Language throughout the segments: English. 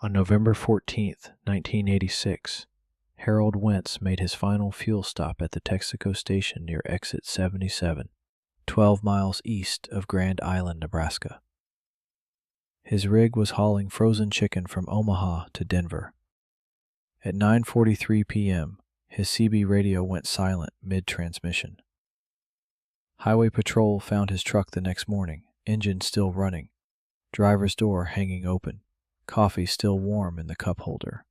On November 14th, 1986, Harold Wentz made his final fuel stop at the Texaco station near exit 77, 12 miles east of Grand Island, Nebraska. His rig was hauling frozen chicken from Omaha to Denver. At 9:43 p.m., his CB radio went silent mid-transmission. Highway Patrol found his truck the next morning, engine still running, driver's door hanging open, coffee still warm in the cup holder.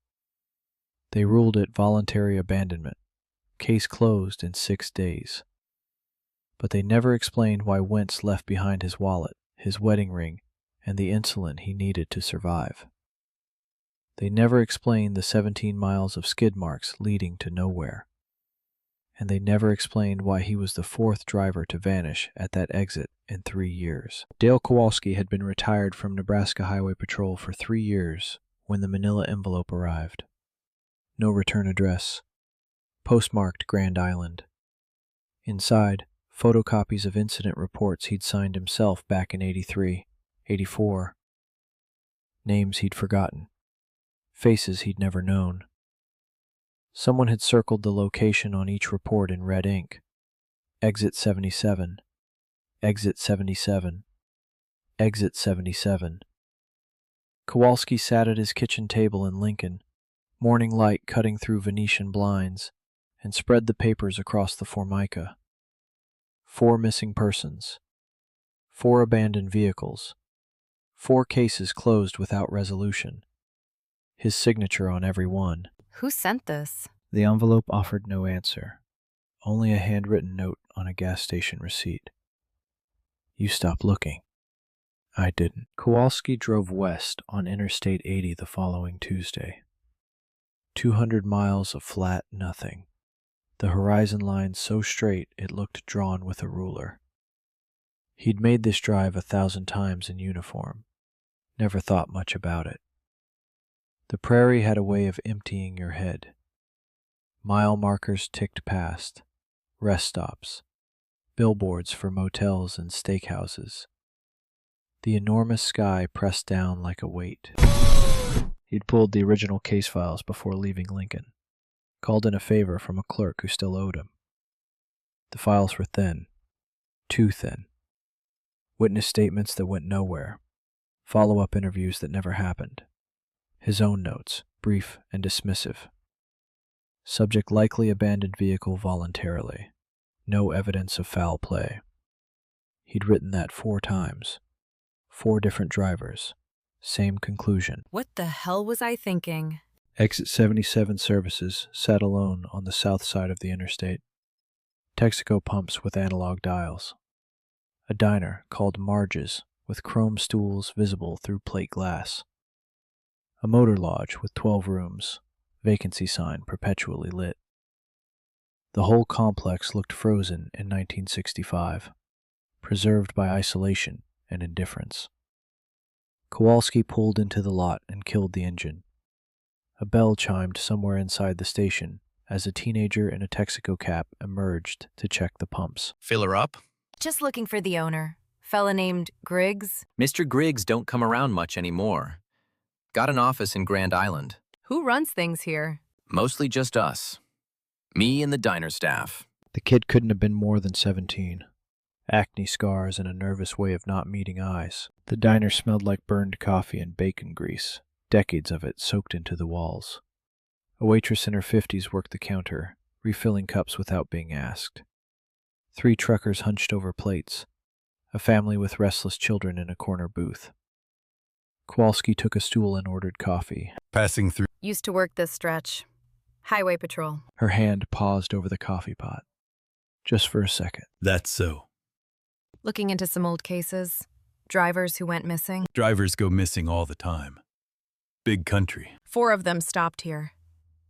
They ruled it voluntary abandonment, case closed in 6 days. But they never explained why Wentz left behind his wallet, his wedding ring, and the insulin he needed to survive. They never explained the 17 miles of skid marks leading to nowhere. And they never explained why he was the fourth driver to vanish at that exit in 3 years. Dale Kowalski had been retired from Nebraska Highway Patrol for 3 years when the manila envelope arrived. No return address. Postmarked Grand Island. Inside, photocopies of incident reports he'd signed himself back in 83, 84. Names he'd forgotten. Faces he'd never known. Someone had circled the location on each report in red ink. Exit 77. Exit 77. Exit 77. Kowalski sat at his kitchen table in Lincoln, morning light cutting through Venetian blinds, and spread the papers across the formica. 4 missing persons. 4 abandoned vehicles. 4 cases closed without resolution. His signature on every one. Who sent this? The envelope offered no answer, only a handwritten note on a gas station receipt. You stopped looking. I didn't. Kowalski drove west on Interstate 80 the following Tuesday. 200 miles of flat nothing. The horizon line so straight it looked drawn with a ruler. He'd made this drive 1,000 times in uniform. Never thought much about it. The prairie had a way of emptying your head. Mile markers ticked past, rest stops, billboards for motels and steakhouses. The enormous sky pressed down like a weight. He'd pulled the original case files before leaving Lincoln, called in a favor from a clerk who still owed him. The files were thin, too thin. Witness statements that went nowhere, follow-up interviews that never happened. His own notes, brief and dismissive. Subject likely abandoned vehicle voluntarily. No evidence of foul play. He'd written that 4 times. 4 different drivers. Same conclusion. What the hell was I thinking? Exit 77 services sat alone on the south side of the interstate. Texaco pumps with analog dials. A diner called Marge's with chrome stools visible through plate glass. A motor lodge with 12 rooms, vacancy sign perpetually lit. The whole complex looked frozen in 1965, preserved by isolation and indifference. Kowalski pulled into the lot and killed the engine. A bell chimed somewhere inside the station as a teenager in a Texaco cap emerged to check the pumps. Fill her up? Just looking for the owner. Fella named Griggs. Mr. Griggs don't come around much anymore. Got an office in Grand Island. Who runs things here? Mostly just us. Me and the diner staff. The kid couldn't have been more than 17. Acne scars and a nervous way of not meeting eyes. The diner smelled like burned coffee and bacon grease, decades of it soaked into the walls. A waitress in her 50s worked the counter, refilling cups without being asked. 3 truckers hunched over plates, a family with restless children in a corner booth. Kowalski took a stool and ordered coffee. Passing through. Used to work this stretch. Highway Patrol. Her hand paused over the coffee pot. Just for a second. That's so. Looking into some old cases. Drivers who went missing. Drivers go missing all the time. Big country. 4 of them stopped here,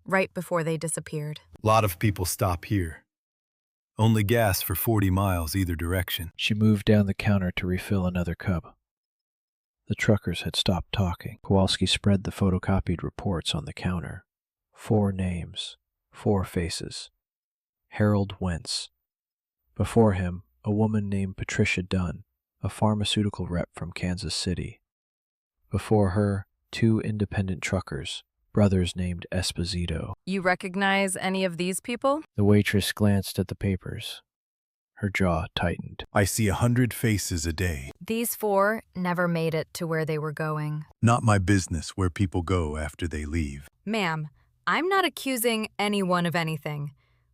right before they disappeared. Lot of people stop here. Only gas for 40 miles either direction. She moved down the counter to refill another cup. The truckers had stopped talking. Kowalski spread the photocopied reports on the counter. 4 names, 4 faces. Harold Wentz. Before him, a woman named Patricia Dunn, a pharmaceutical rep from Kansas City. Before her, 2 independent truckers, brothers named Esposito. You recognize any of these people? The waitress glanced at the papers. Her jaw tightened. I see 100 faces a day. These 4 never made it to where they were going. Not my business where people go after they leave. Ma'am, I'm not accusing anyone of anything.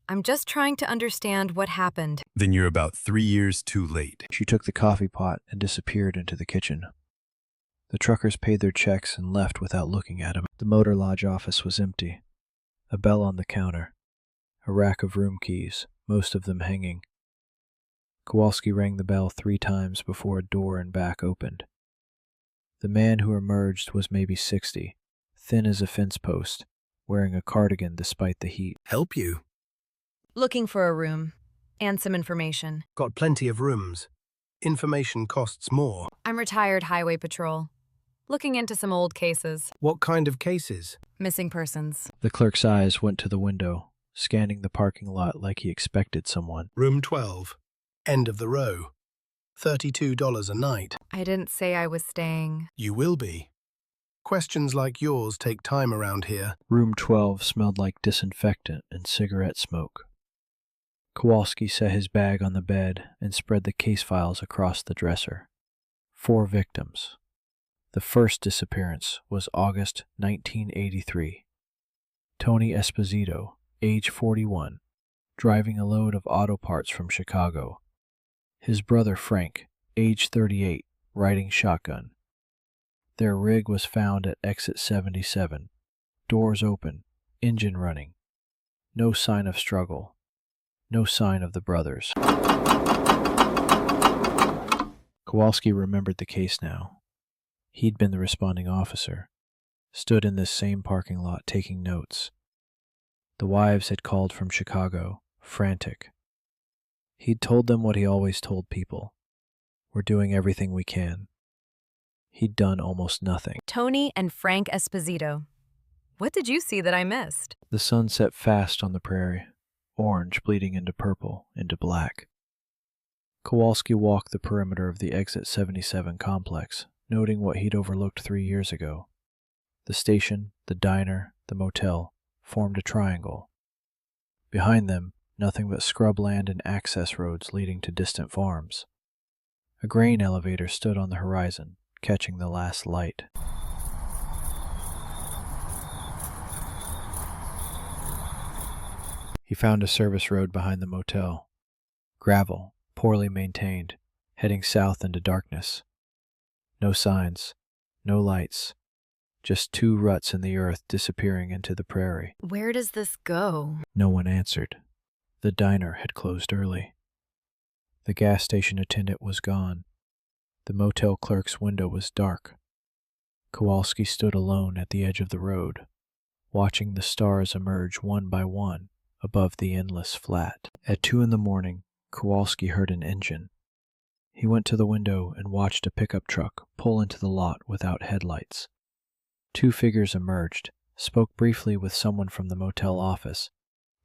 I'm just trying to understand what happened. Then you're about 3 years too late. She took the coffee pot and disappeared into the kitchen. The truckers paid their checks and left without looking at him. The motor lodge office was empty. A bell on the counter. A rack of room keys, most of them hanging. Kowalski rang the bell 3 times before a door in back opened. The man who emerged was maybe 60, thin as a fence post, wearing a cardigan despite the heat. Help you? Looking for a room and some information. Got plenty of rooms. Information costs more. I'm retired highway patrol. Looking into some old cases. What kind of cases? Missing persons. The clerk's eyes went to the window, scanning the parking lot like he expected someone. Room 12. End of the row. $32 a night. I didn't say I was staying. You will be. Questions like yours take time around here. Room 12 smelled like disinfectant and cigarette smoke. Kowalski set his bag on the bed and spread the case files across the dresser. 4 victims. The first disappearance was August 1983. Tony Esposito, age 41, driving a load of auto parts from Chicago. His brother Frank, age 38, riding shotgun. Their rig was found at exit 77. Doors open, engine running. No sign of struggle. No sign of the brothers. Kowalski remembered the case now. He'd been the responding officer, stood in this same parking lot taking notes. The wives had called from Chicago, frantic. He'd told them what he always told people. We're doing everything we can. He'd done almost nothing. Tony and Frank Esposito. What did you see that I missed? The sun set fast on the prairie, orange bleeding into purple, into black. Kowalski walked the perimeter of the Exit 77 complex, noting what he'd overlooked 3 years ago. The station, the diner, the motel formed a triangle. Behind them, nothing but scrubland and access roads leading to distant farms. A grain elevator stood on the horizon, catching the last light. He found a service road behind the motel. Gravel, poorly maintained, heading south into darkness. No signs, no lights, just 2 ruts in the earth disappearing into the prairie. Where does this go? No one answered. The diner had closed early. The gas station attendant was gone. The motel clerk's window was dark. Kowalski stood alone at the edge of the road, watching the stars emerge one by one above the endless flat. At 2 a.m, Kowalski heard an engine. He went to the window and watched a pickup truck pull into the lot without headlights. 2 figures emerged, spoke briefly with someone from the motel office,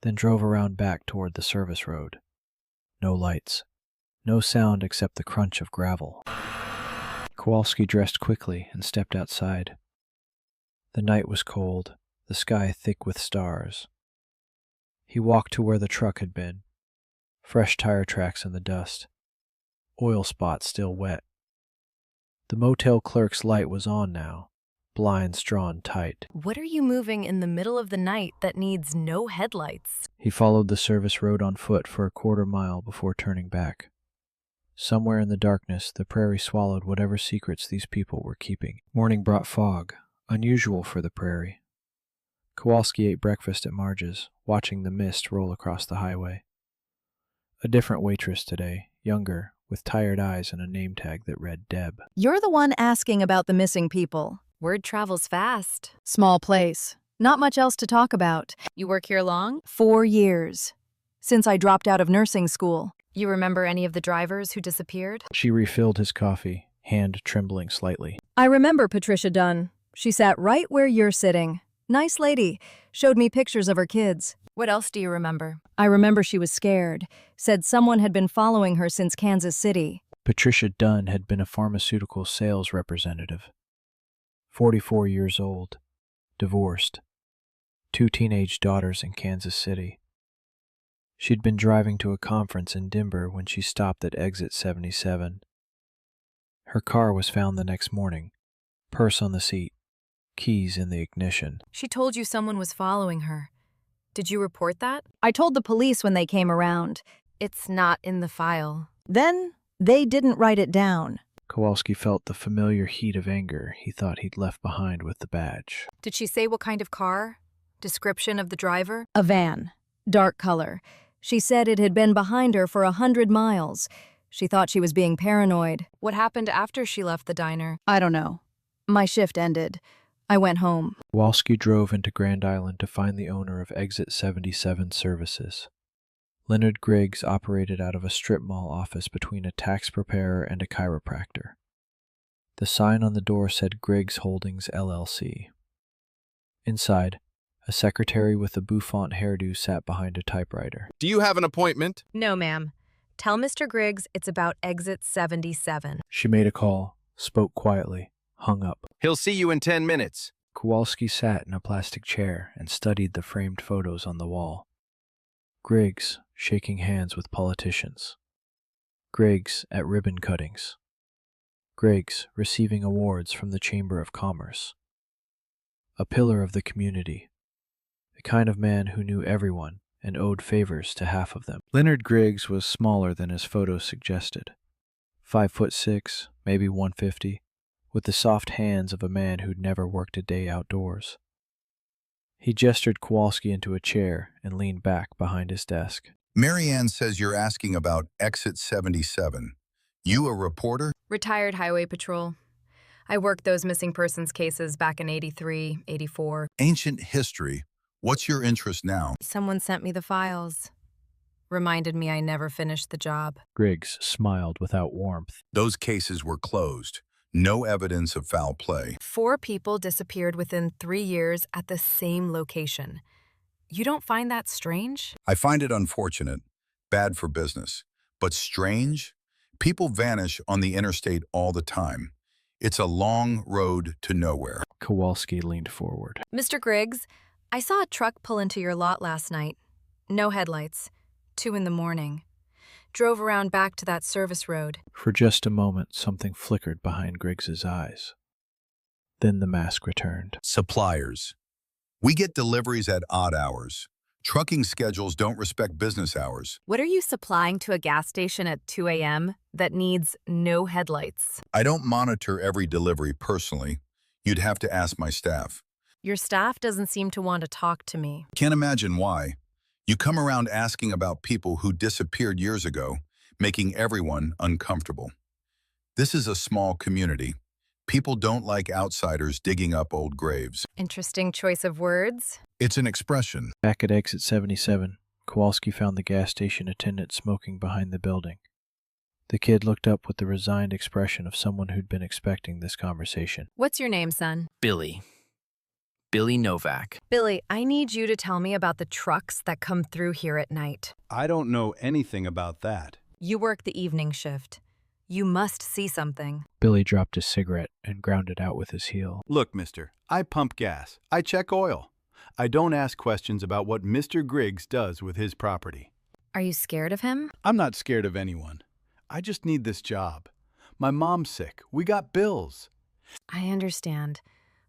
then drove around back toward the service road. No lights. No sound except the crunch of gravel. Kowalski dressed quickly and stepped outside. The night was cold, the sky thick with stars. He walked to where the truck had been. Fresh tire tracks in the dust. Oil spots still wet. The motel clerk's light was on now, blinds drawn tight. What are you moving in the middle of the night that needs no headlights? He followed the service road on foot for a quarter mile before turning back. Somewhere in the darkness, the prairie swallowed whatever secrets these people were keeping. Morning brought fog, unusual for the prairie. Kowalski ate breakfast at Marge's, watching the mist roll across the highway. A different waitress today, younger, with tired eyes and a name tag that read Deb. You're the one asking about the missing people. Word travels fast. Small place. Not much else to talk about. You work here long? 4 years. Since I dropped out of nursing school. You remember any of the drivers who disappeared? She refilled his coffee, hand trembling slightly. I remember Patricia Dunn. She sat right where you're sitting. Nice lady. Showed me pictures of her kids. What else do you remember? I remember she was scared. Said someone had been following her since Kansas City. Patricia Dunn had been a pharmaceutical sales representative. 44 years old, divorced, 2 teenage daughters in Kansas City. She'd been driving to a conference in Denver when she stopped at exit 77. Her car was found the next morning, purse on the seat, keys in the ignition. She told you someone was following her. Did you report that? I told the police when they came around. It's not in the file. Then they didn't write it down. Kowalski felt the familiar heat of anger he thought he'd left behind with the badge. Did she say what kind of car? Description of the driver? A van, dark color. She said it had been behind her for 100 miles. She thought she was being paranoid. What happened after she left the diner? I don't know. My shift ended. I went home. Kowalski drove into Grand Island to find the owner of Exit 77 Services. Leonard Griggs operated out of a strip mall office between a tax preparer and a chiropractor. The sign on the door said Griggs Holdings, LLC. Inside, a secretary with a bouffant hairdo sat behind a typewriter. Do you have an appointment? No, ma'am. Tell Mr. Griggs it's about exit 77. She made a call, spoke quietly, hung up. He'll see you in 10 minutes. Kowalski sat in a plastic chair and studied the framed photos on the wall. Griggs shaking hands with politicians. Griggs at ribbon cuttings. Griggs receiving awards from the Chamber of Commerce. A pillar of the community. The kind of man who knew everyone and owed favors to half of them. Leonard Griggs was smaller than his photos suggested. 5'6", maybe 150, with the soft hands of a man who'd never worked a day outdoors. He gestured Kowalski into a chair and leaned back behind his desk. Marianne says you're asking about exit 77. You a reporter? Retired highway patrol. I worked those missing persons cases back in 83, 84. Ancient history. What's your interest now? Someone sent me the files. Reminded me I never finished the job. Griggs smiled without warmth. Those cases were closed. No evidence of foul play. 4 people disappeared within 3 years at the same location. You don't find that strange? I find it unfortunate, bad for business. But strange? People vanish on the interstate all the time. It's a long road to nowhere. Kowalski leaned forward. Mr. Griggs, I saw a truck pull into your lot last night. No headlights. 2 in the morning. Drove around back to that service road. For just a moment, something flickered behind Griggs's eyes. Then the mask returned. Suppliers. We get deliveries at odd hours. Trucking schedules don't respect business hours. What are you supplying to a gas station at 2 a.m. that needs no headlights? I don't monitor every delivery personally. You'd have to ask my staff. Your staff doesn't seem to want to talk to me. Can't imagine why. You come around asking about people who disappeared years ago, making everyone uncomfortable. This is a small community. People don't like outsiders digging up old graves. Interesting choice of words. It's an expression. Back at exit 77, Kowalski found the gas station attendant smoking behind the building. The kid looked up with the resigned expression of someone who'd been expecting this conversation. What's your name, son? Billy. Billy Novak. Billy, I need you to tell me about the trucks that come through here at night. I don't know anything about that. You work the evening shift. You must see something. Billy dropped his cigarette and ground it out with his heel. Look, mister, I pump gas. I check oil. I don't ask questions about what Mr. Griggs does with his property. Are you scared of him? I'm not scared of anyone. I just need this job. My mom's sick. We got bills. I understand.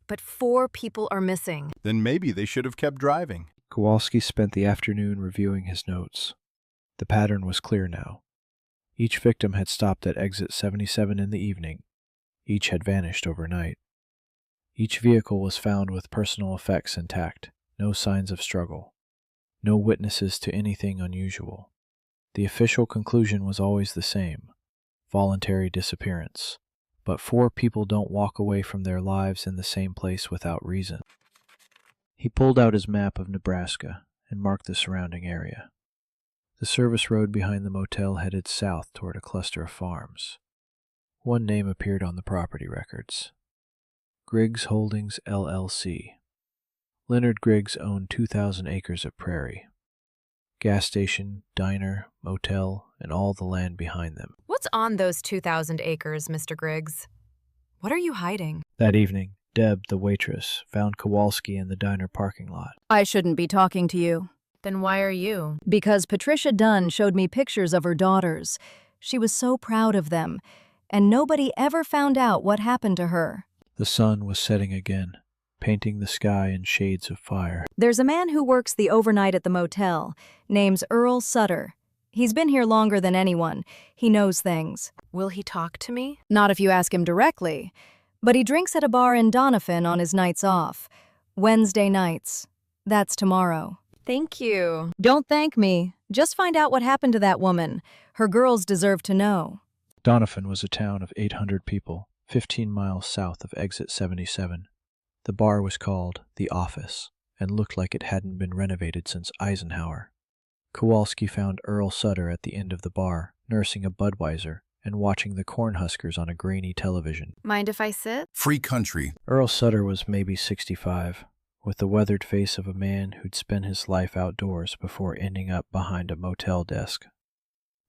But 4 people are missing. Then maybe they should have kept driving. Kowalski spent the afternoon reviewing his notes. The pattern was clear now. Each victim had stopped at exit 77 in the evening. Each had vanished overnight. Each vehicle was found with personal effects intact, no signs of struggle, no witnesses to anything unusual. The official conclusion was always the same: voluntary disappearance. But 4 people don't walk away from their lives in the same place without reason. He pulled out his map of Nebraska and marked the surrounding area. The service road behind the motel headed south toward a cluster of farms. One name appeared on the property records: Griggs Holdings, LLC. Leonard Griggs owned 2,000 acres of prairie. Gas station, diner, motel, and all the land behind them. What's on those 2,000 acres, Mr. Griggs? What are you hiding? That evening, Deb, the waitress, found Kowalski in the diner parking lot. I shouldn't be talking to you. Then why are you? Because Patricia Dunn showed me pictures of her daughters. She was so proud of them, and nobody ever found out what happened to her. The sun was setting again, painting the sky in shades of fire. There's a man who works the overnight at the motel, name's Earl Sutter. He's been here longer than anyone. He knows things. Will he talk to me? Not if you ask him directly. But he drinks at a bar in Doniphan on his nights off. Wednesday nights. That's tomorrow. Thank you. Don't thank me. Just find out what happened to that woman. Her girls deserve to know. Doniphan was a town of 800 people, 15 miles south of Exit 77. The bar was called The Office and looked like it hadn't been renovated since Eisenhower. Kowalski found Earl Sutter at the end of the bar, nursing a Budweiser and watching the Cornhuskers on a grainy television. Mind if I sit? Free country. Earl Sutter was maybe 65, with the weathered face of a man who'd spent his life outdoors before ending up behind a motel desk.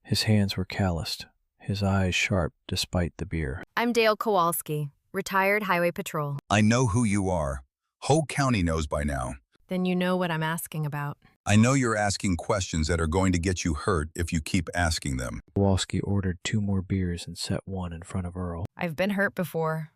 His hands were calloused, his eyes sharp despite the beer. I'm Dale Kowalski, retired highway patrol. I know who you are. Whole county knows by now. Then you know what I'm asking about. I know you're asking questions that are going to get you hurt if you keep asking them. Kowalski ordered 2 more beers and set one in front of Earl. I've been hurt before.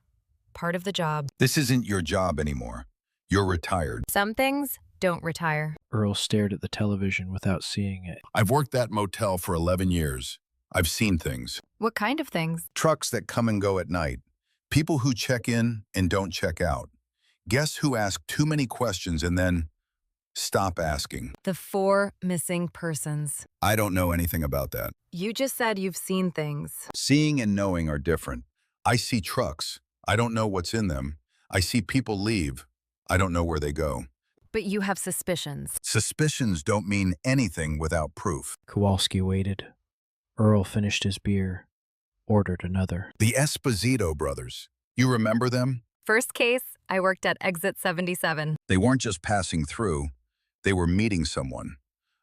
Part of the job. This isn't your job anymore. You're retired. Some things don't retire. Earl stared at the television without seeing it. I've worked that motel for 11 years. I've seen things. What kind of things? Trucks that come and go at night. People who check in and don't check out. Guests who ask too many questions and then stop asking. The 4 missing persons. I don't know anything about that. You just said you've seen things. Seeing and knowing are different. I see trucks. I don't know what's in them. I see people leave. I don't know where they go. But you have suspicions. Suspicions don't mean anything without proof. Kowalski waited. Earl finished his beer, ordered another. The Esposito brothers. You remember them? First case, I worked at Exit 77. They weren't just passing through. They were meeting someone.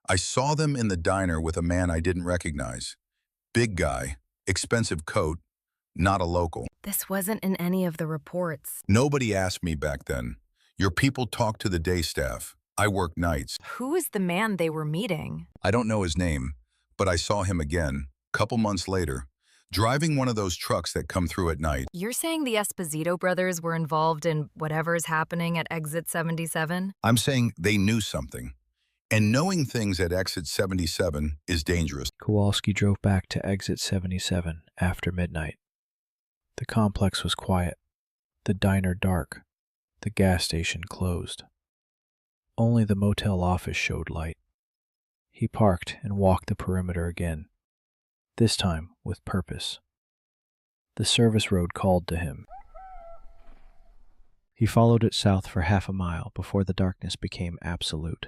I saw them in the diner with a man I didn't recognize. Big guy, expensive coat, not a local. This wasn't in any of the reports. Nobody asked me back then. Your people talk to the day staff. I work nights. Who is the man they were meeting? I don't know his name, but I saw him again, couple months later, driving one of those trucks that come through at night. You're saying the Esposito brothers were involved in whatever's happening at Exit 77? I'm saying they knew something. And knowing things at Exit 77 is dangerous. Kowalski drove back to Exit 77 after midnight. The complex was quiet, the diner dark, the gas station closed. Only the motel office showed light. He parked and walked the perimeter again, this time with purpose. The service road called to him. He followed it south for half a mile before the darkness became absolute.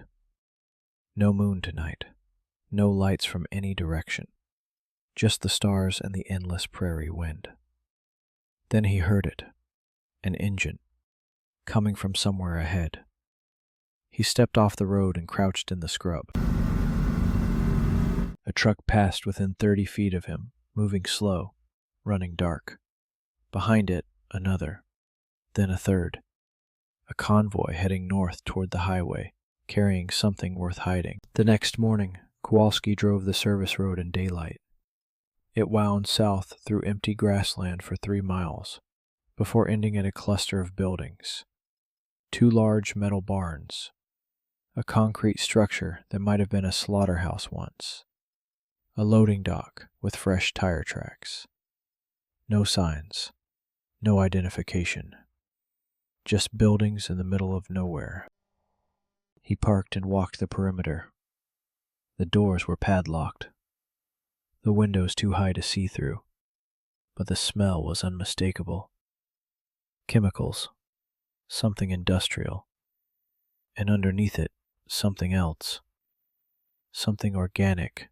No moon tonight, no lights from any direction, just the stars and the endless prairie wind. Then he heard it, an engine, coming from somewhere ahead. He stepped off the road and crouched in the scrub. A truck passed within 30 feet of him, moving slow, running dark. Behind it, another, then a third. A convoy heading north toward the highway, carrying something worth hiding. The next morning, Kowalski drove the service road in daylight. It wound south through empty grassland for 3 miles, before ending at a cluster of buildings. 2 large metal barns, a concrete structure that might have been a slaughterhouse once, a loading dock with fresh tire tracks. No signs, no identification, just buildings in the middle of nowhere. He parked and walked the perimeter. The doors were padlocked, the windows too high to see through, but the smell was unmistakable. Chemicals, something industrial, and underneath it, something else, something organic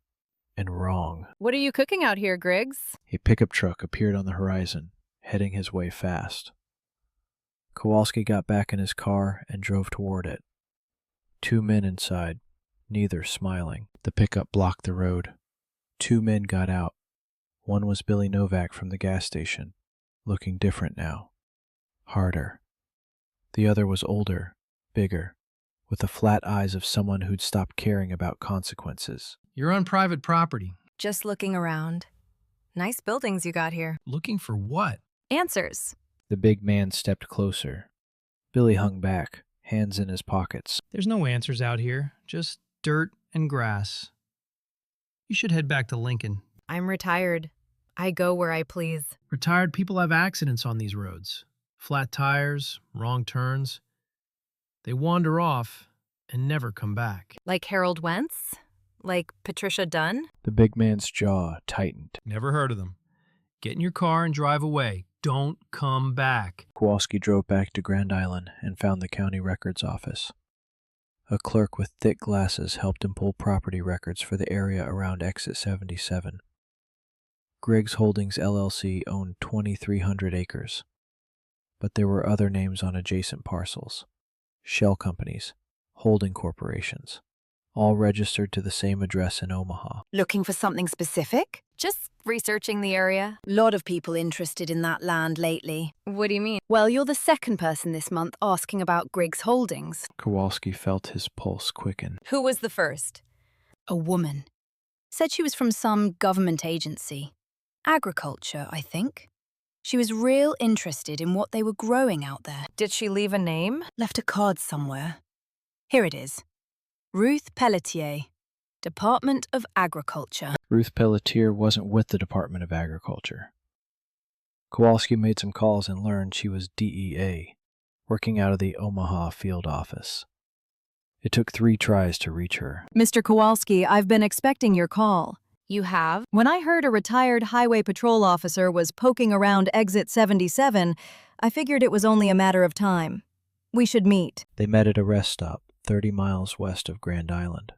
and wrong. What are you cooking out here, Griggs? A pickup truck appeared on the horizon, heading his way fast. Kowalski got back in his car and drove toward it. 2 men inside, neither smiling. The pickup blocked the road. 2 men got out. One was Billy Novak from the gas station, looking different now, harder, The other was older, bigger, with the flat eyes of someone who'd stopped caring about consequences. You're on private property. Just looking around. Nice buildings you got here. Looking for what? Answers. The big man stepped closer. Billy hung back, hands in his pockets. There's no answers out here, just dirt and grass. You should head back to Lincoln. I'm retired. I go where I please. Retired people have accidents on these roads. Flat tires, wrong turns. They wander off and never come back. Like Harold Wentz? Like Patricia Dunn? The big man's jaw tightened. Never heard of them. Get in your car and drive away. Don't come back. Kowalski drove back to Grand Island and found the county records office. A clerk with thick glasses helped him pull property records for the area around Exit 77. Griggs Holdings LLC owned 2,300 acres, but there were other names on adjacent parcels. Shell companies, holding corporations, all registered to the same address in Omaha. Looking for something specific? Just researching the area. Lot of people interested in that land lately. What do you mean? Well, you're the second person this month asking about Griggs Holdings. Kowalski felt his pulse quicken. Who was the first? A woman. Said she was from some government agency. Agriculture, I think. She was real interested in what they were growing out there. Did she leave a name? Left a card somewhere. Here it is. Ruth Pelletier, Department of Agriculture. Ruth Pelletier wasn't with the Department of Agriculture. Kowalski made some calls and learned she was DEA, working out of the Omaha field office. It took 3 tries to reach her. Mr. Kowalski, I've been expecting your call. You have? When I heard a retired highway patrol officer was poking around Exit 77, I figured it was only a matter of time. We should meet. They met at a rest stop 30 miles west of Grand Island.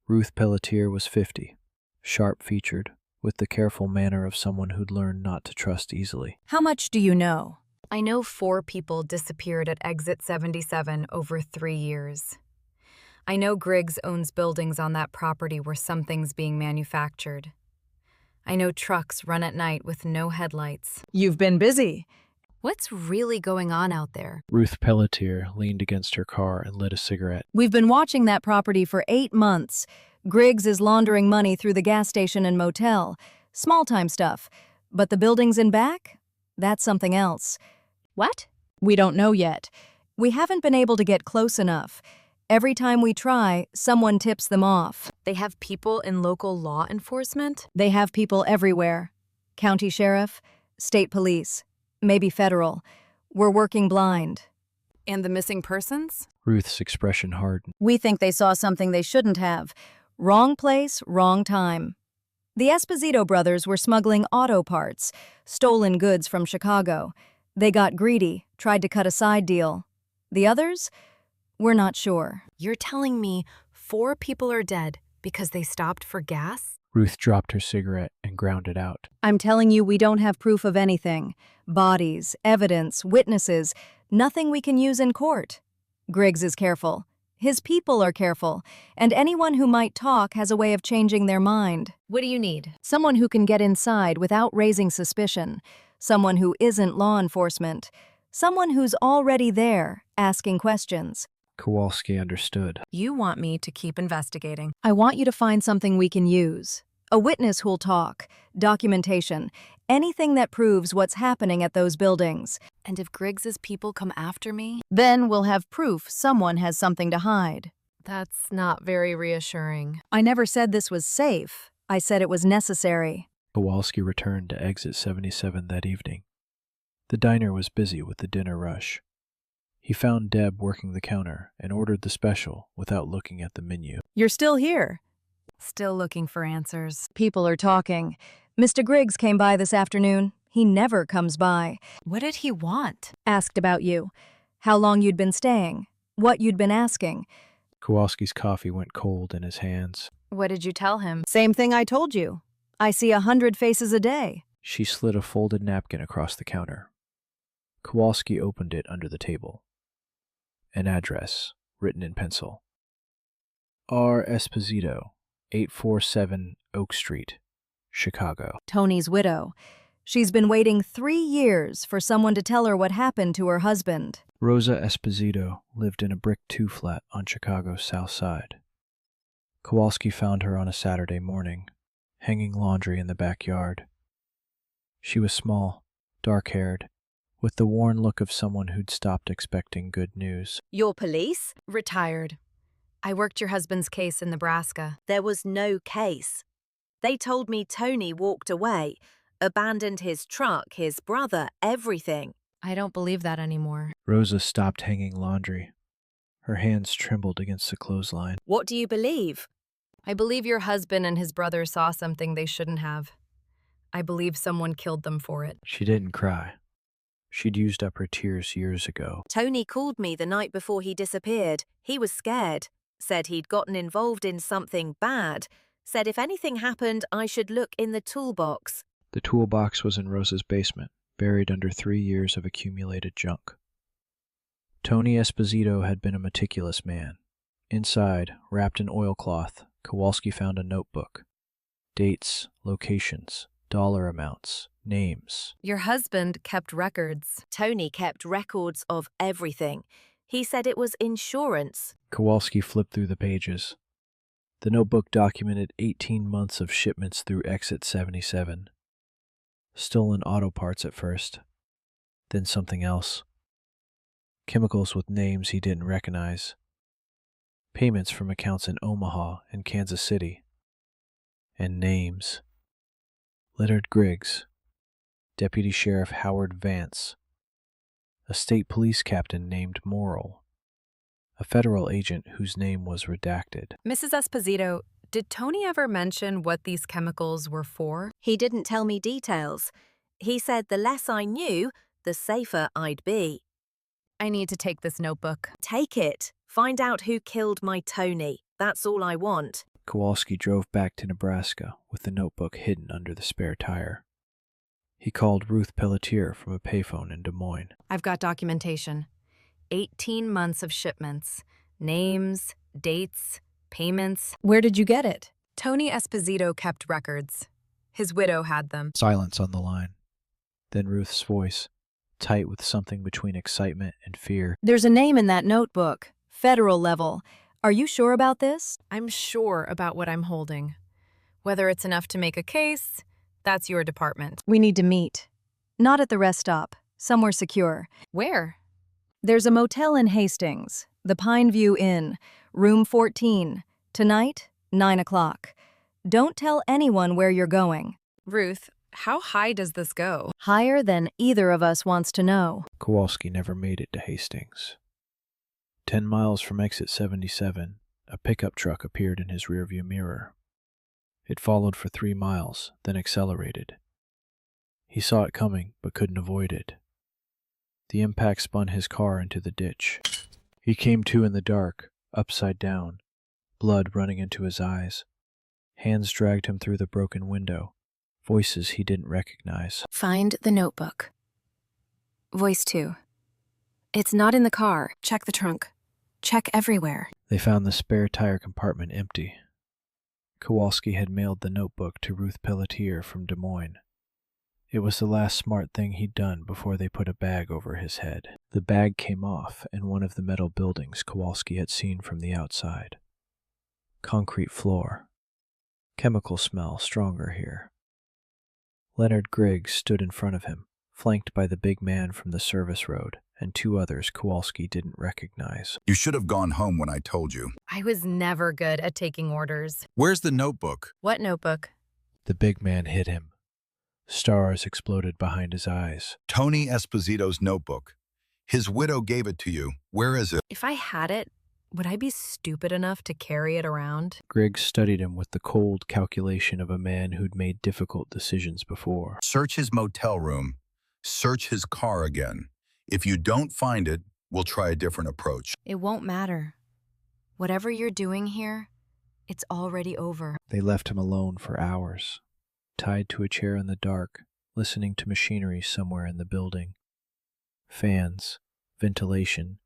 Ruth Pelletier was 50, sharp-featured, with the careful manner of someone who'd learned not to trust easily. How much do you know? I know 4 people disappeared at Exit 77 over 3 years. I know Griggs owns buildings on that property where something's being manufactured. I know trucks run at night with no headlights. You've been busy. What's really going on out there? Ruth Pelletier leaned against her car and lit a cigarette. We've been watching that property for 8 months. Griggs is laundering money through the gas station and motel. Small-time stuff. But the buildings in back? That's something else. What? We don't know yet. We haven't been able to get close enough. Every time we try, someone tips them off. They have people in local law enforcement? They have people everywhere. County sheriff, state police, maybe federal. We're working blind. And the missing persons? Ruth's expression hardened. We think they saw something they shouldn't have. Wrong place, wrong time. The Esposito brothers were smuggling auto parts, stolen goods from Chicago. They got greedy, tried to cut a side deal. The others? We're not sure. You're telling me 4 people are dead because they stopped for gas? Ruth dropped her cigarette and ground it out. I'm telling you, we don't have proof of anything. Bodies, evidence, witnesses, nothing we can use in court. Griggs is careful. His people are careful. And anyone who might talk has a way of changing their mind. What do you need? Someone who can get inside without raising suspicion. Someone who isn't law enforcement. Someone who's already there, asking questions. Kowalski understood. You want me to keep investigating. I want you to find something we can use. A witness who'll talk, documentation, anything that proves what's happening at those buildings. And if Griggs's people come after me? Then we'll have proof someone has something to hide. That's not very reassuring. I never said this was safe. I said it was necessary. Kowalski returned to Exit 77 that evening. The diner was busy with the dinner rush. He found Deb working the counter and ordered the special without looking at the menu. You're still here. Still looking for answers. People are talking. Mr. Griggs came by this afternoon. He never comes by. What did he want? Asked about you. How long you'd been staying. What you'd been asking. Kowalski's coffee went cold in his hands. What did you tell him? Same thing I told you. I see 100 faces a day. She slid a folded napkin across the counter. Kowalski opened it under the table. An address, written in pencil. R. Esposito, 847 Oak Street, Chicago. Tony's widow. She's been waiting 3 years for someone to tell her what happened to her husband. Rosa Esposito lived in a brick two-flat on Chicago's south side. Kowalski found her on a Saturday morning, hanging laundry in the backyard. She was small, dark-haired, with the worn look of someone who'd stopped expecting good news. Your police? Retired. I worked your husband's case in Nebraska. There was no case. They told me Tony walked away, abandoned his truck, his brother, everything. I don't believe that anymore. Rosa stopped hanging laundry. Her hands trembled against the clothesline. What do you believe? I believe your husband and his brother saw something they shouldn't have. I believe someone killed them for it. She didn't cry. She'd used up her tears years ago. Tony called me the night before he disappeared. He was scared. Said he'd gotten involved in something bad. Said if anything happened, I should look in the toolbox. The toolbox was in Rosa's basement, buried under 3 years of accumulated junk. Tony Esposito had been a meticulous man. Inside, wrapped in oilcloth, Kowalski found a notebook. Dates, locations, dollar amounts, names. Your husband kept records. Tony kept records of everything. He said it was insurance. Kowalski flipped through the pages. The notebook documented 18 months of shipments through Exit 77. Stolen auto parts at first, then something else. Chemicals with names he didn't recognize. Payments from accounts in Omaha and Kansas City. And names. Leonard Griggs, Deputy Sheriff Harold Wentz, a state police captain named Morrill, a federal agent whose name was redacted. Mrs. Esposito, did Tony ever mention what these chemicals were for? He didn't tell me details. He said the less I knew, the safer I'd be. I need to take this notebook. Take it. Find out who killed my Tony. That's all I want. Kowalski drove back to Nebraska with the notebook hidden under the spare tire. He called Ruth Pelletier from a payphone in Des Moines. I've got documentation. 18 months of shipments. Names, dates, payments. Where did you get it? Tony Esposito kept records. His widow had them. Silence on the line. Then Ruth's voice, tight with something between excitement and fear. There's a name in that notebook. Federal level. Are you sure about this? I'm sure about what I'm holding. Whether it's enough to make a case, that's your department. We need to meet. Not at the rest stop. Somewhere secure. Where? There's a motel in Hastings. The Pine View Inn. Room 14. Tonight, 9 o'clock. Don't tell anyone where you're going. Ruth, how high does this go? Higher than either of us wants to know. Kowalski never made it to Hastings. 10 miles from Exit 77, a pickup truck appeared in his rearview mirror. It followed for 3 miles, then accelerated. He saw it coming, but couldn't avoid it. The impact spun his car into the ditch. He came to in the dark, upside down, blood running into his eyes. Hands dragged him through the broken window, voices he didn't recognize. Find the notebook. Voice 2. It's not in the car. Check the trunk. Check everywhere. They found the spare tire compartment empty. Kowalski had mailed the notebook to Ruth Pelletier from Des Moines. It was the last smart thing he'd done before they put a bag over his head. The bag came off in one of the metal buildings Kowalski had seen from the outside. Concrete floor. Chemical smell stronger here. Leonard Griggs stood in front of him, flanked by the big man from the service road and 2 others Kowalski didn't recognize. You should have gone home when I told you. I was never good at taking orders. Where's the notebook? What notebook? The big man hit him. Stars exploded behind his eyes. Tony Esposito's notebook. His widow gave it to you. Where is it? If I had it, would I be stupid enough to carry it around? Griggs studied him with the cold calculation of a man who'd made difficult decisions before. Search his motel room. Search his car again. If you don't find it, we'll try a different approach. It won't matter. Whatever you're doing here, it's already over. They left him alone for hours, tied to a chair in the dark, listening to machinery somewhere in the building. Fans, ventilation,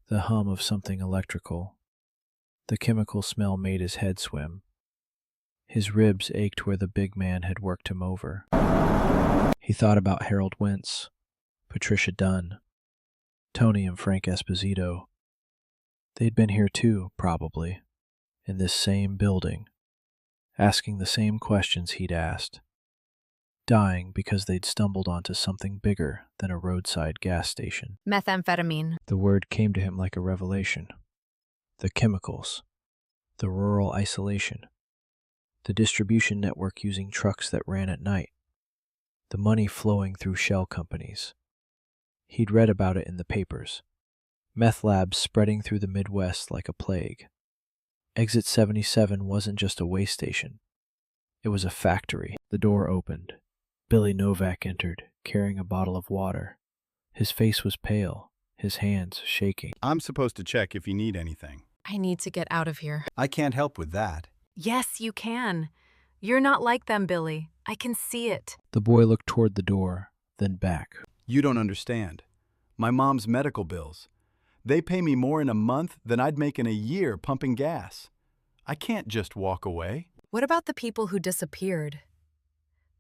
the hum of something electrical. The chemical smell made his head swim. His ribs ached where the big man had worked him over. He thought about Harold Wentz, Patricia Dunn, Tony and Frank Esposito. They'd been here too, probably, in this same building, asking the same questions he'd asked, dying because they'd stumbled onto something bigger than a roadside gas station. Methamphetamine. The word came to him like a revelation. The chemicals, the rural isolation, the distribution network using trucks that ran at night, the money flowing through shell companies. He'd read about it in the papers. Meth labs spreading through the Midwest like a plague. Exit 77 wasn't just a way station. It was a factory. The door opened. Billy Novak entered, carrying a bottle of water. His face was pale, his hands shaking. I'm supposed to check if you need anything. I need to get out of here. I can't help with that. Yes, you can. You're not like them, Billy. I can see it. The boy looked toward the door, then back. You don't understand. My mom's medical bills. They pay me more in a month than I'd make in a year pumping gas. I can't just walk away. What about the people who disappeared?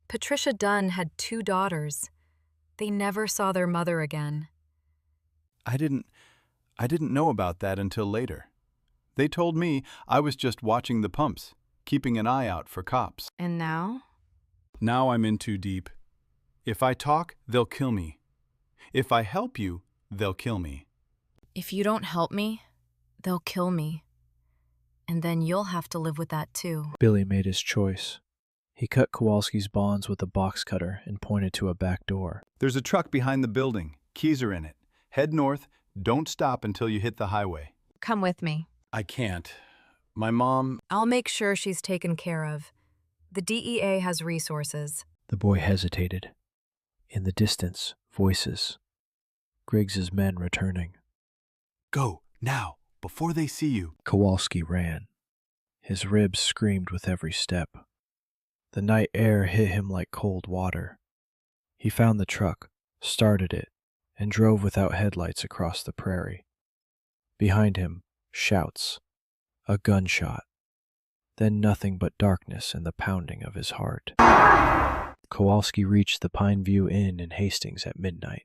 Patricia Dunn had 2 daughters. They never saw their mother again. I didn't know about that until later. They told me I was just watching the pumps, keeping an eye out for cops. And now? Now I'm in too deep. If I talk, they'll kill me. If I help you, they'll kill me. If you don't help me, they'll kill me. And then you'll have to live with that too. Billy made his choice. He cut Kowalski's bonds with a box cutter and pointed to a back door. There's a truck behind the building. Keys are in it. Head north. Don't stop until you hit the highway. Come with me. I can't. My mom... I'll make sure she's taken care of. The DEA has resources. The boy hesitated. In the distance, voices. Griggs's men returning. Go, now, before they see you. Kowalski ran. His ribs screamed with every step. The night air hit him like cold water. He found the truck, started it, and drove without headlights across the prairie. Behind him, shouts. A gunshot. Then nothing but darkness and the pounding of his heart. Kowalski reached the Pine View Inn in Hastings at midnight.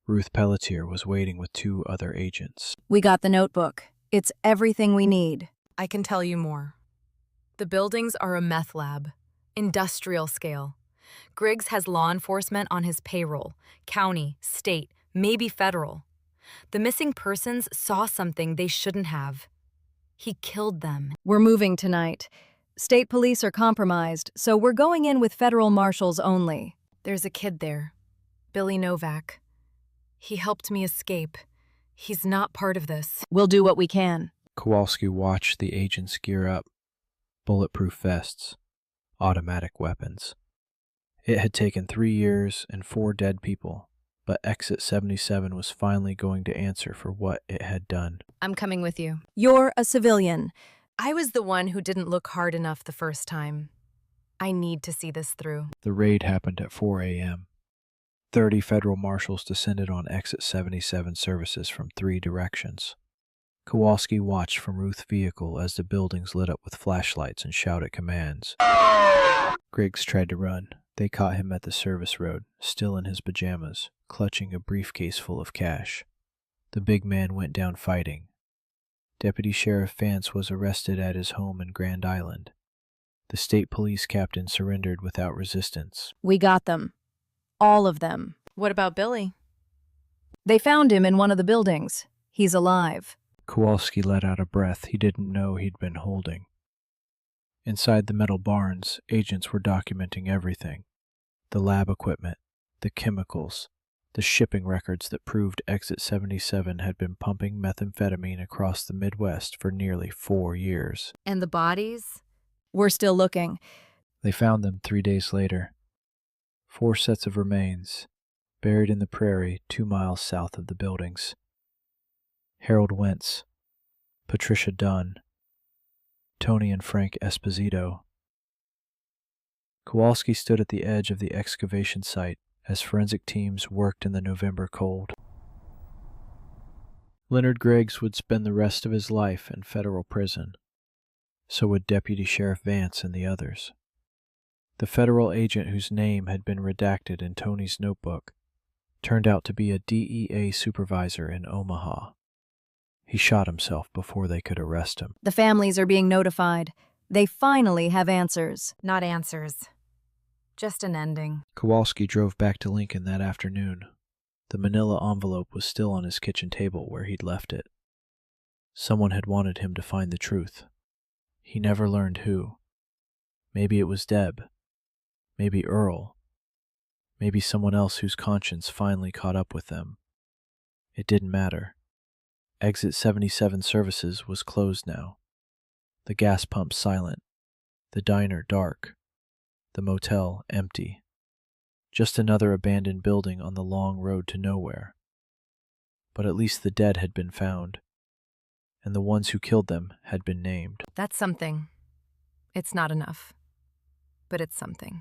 Ruth Pelletier was waiting with 2 other agents. We got the notebook. It's everything we need. I can tell you more. The buildings are a meth lab, industrial scale. Griggs has law enforcement on his payroll, county, state, maybe federal. The missing persons saw something they shouldn't have. He killed them. We're moving tonight. State police are compromised, so we're going in with federal marshals only. There's a kid there, Billy Novak. He helped me escape. He's not part of this. We'll do what we can. Kowalski watched the agents gear up. Bulletproof vests, automatic weapons. It had taken 3 years and 4 dead people, but Exit 77 was finally going to answer for what it had done. I'm coming with you. You're a civilian. I was the one who didn't look hard enough the first time. I need to see this through. The raid happened at 4 a.m. 30 federal marshals descended on Exit 77 services from 3 directions. Kowalski watched from Ruth's vehicle as the buildings lit up with flashlights and shouted commands. Griggs tried to run. They caught him at the service road, still in his pajamas, clutching a briefcase full of cash. The big man went down fighting. Deputy Sheriff Vance was arrested at his home in Grand Island. The state police captain surrendered without resistance. We got them. All of them. What about Billy? They found him in one of the buildings. He's alive. Kowalski let out a breath he didn't know he'd been holding. Inside the metal barns, agents were documenting everything. The lab equipment, the chemicals, the shipping records that proved Exit 77 had been pumping methamphetamine across the Midwest for nearly 4 years. And the bodies? We're still looking. They found them 3 days later. 4 sets of remains, buried in the prairie 2 miles south of the buildings. Harold Wentz, Patricia Dunn, Tony and Frank Esposito. Kowalski stood at the edge of the excavation site as forensic teams worked in the November cold. Leonard Griggs would spend the rest of his life in federal prison. So would Deputy Sheriff Vance and the others. The federal agent whose name had been redacted in Tony's notebook turned out to be a DEA supervisor in Omaha. He shot himself before they could arrest him. The families are being notified. They finally have answers. Not answers. Just an ending. Kowalski drove back to Lincoln that afternoon. The manila envelope was still on his kitchen table where he'd left it. Someone had wanted him to find the truth. He never learned who. Maybe it was Deb. Maybe Earl. Maybe someone else whose conscience finally caught up with them. It didn't matter. Exit 77 services was closed now. The gas pump silent. The diner dark. The motel empty. Just another abandoned building on the long road to nowhere. But at least the dead had been found, and the ones who killed them had been named. That's something. It's not enough, but it's something.